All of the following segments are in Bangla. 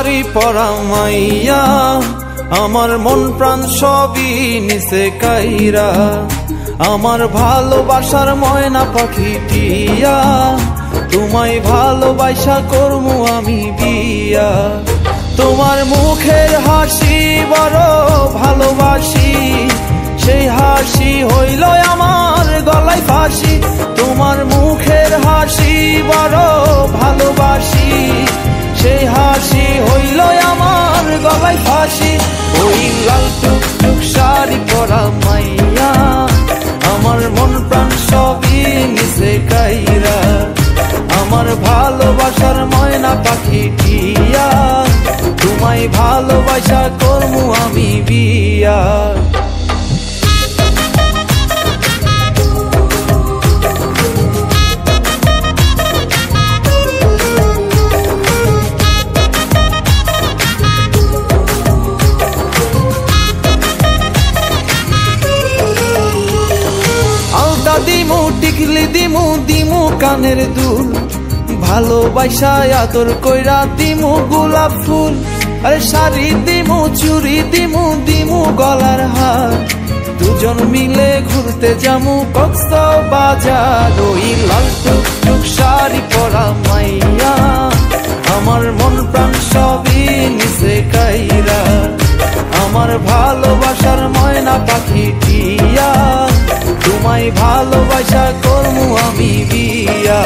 শাড়ি পরা মাইয়া, আমার মন প্রাণ সবই নিচে কাইরা, আমার ভালোবাসার ময়না পাখি টিয়া, তোমায় ভালোবাসা করমু আমি বিয়া। তোমার মুখের হাসি বড় ভালোবাসি, সেই হাসি হইল আমার গলায় ফাঁসি। তোমার মুখের হাসি বড় ভালোবাসি, সেই হাসি হইল আমার গলায় ফাঁসি। ওই লাল টুকটুক শাড়ি পরা মাইয়া, আমার মন প্রাণ সবই নিচে কাইরা, আমার ভালোবাসার ময়না পাখি টিয়া, তোমায় ভালোবাসা করমু আমি বিয়া। আলতা দিমু টিকলি দিমু দিমু কানের দুল, ভালোবাসা আদর কইরা দিমু গোলাপ ফুল। আরে শাড়ি দিমু চুড়ি দিমু দিমু গলার হার, দুজন মিলে ঘুরতে যামু কক্সবাজার। ওই লাল টুকটুক শাড়ি পরা মাইয়া, আমার মন প্রাণ সবই নিচে কাইরা, আমার ভালোবাসার ময়না পাখি টিয়া, তোমায় ভালোবাসা করমু আমি বিয়া।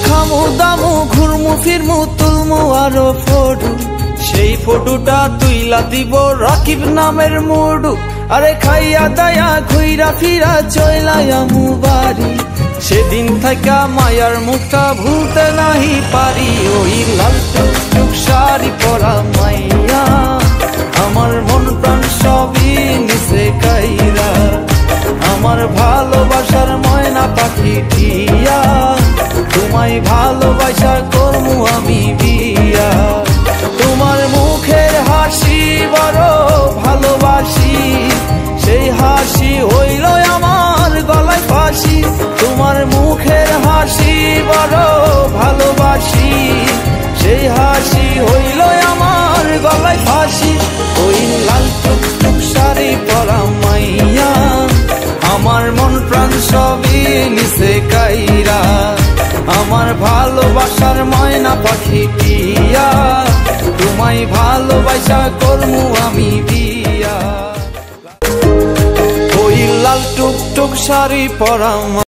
খামু দামু ঘুরমু ফিরমু তুলমু আরো ফটো, সেই ফটোটা তুইলা দিব রাকিব নামের মুডু। আরে খাইয়া দায়া ঘুইরা ফিরা চইলায়ামু বাড়ি, সেদিন থাকা মায়ার মুখটা ভুলতে নাহি পারি। ওই লাল টুকটুক শাড়ি পরা মাইয়া, আমার মন প্রাণ সবই নিচে কাইরা, আমার ভালোবাসার ময়না পাখি টিয়া, তোমায় ভালোবাসা করমু আমি বিয়া। তোমার মুখের হাসি বড় ভালোবাসি, সেই হাসি হইল আমার গলায় ফাঁসি। তোমার মুখের হাসি বড় ভালোবাসি, সেই হাসি হইল আমার গলায় ফাঁসি। ওই লাল টুকটুক শাড়ি পরা মাইয়া, আমার মন প্রাণ সবই নিচে কাইরা, আমার ভালোবাসার ময়না পাখি টিয়া, তোমায় ভালোবাসা করমু আমি বিয়া। ওই লাল টুকটুক শাড়ি পরা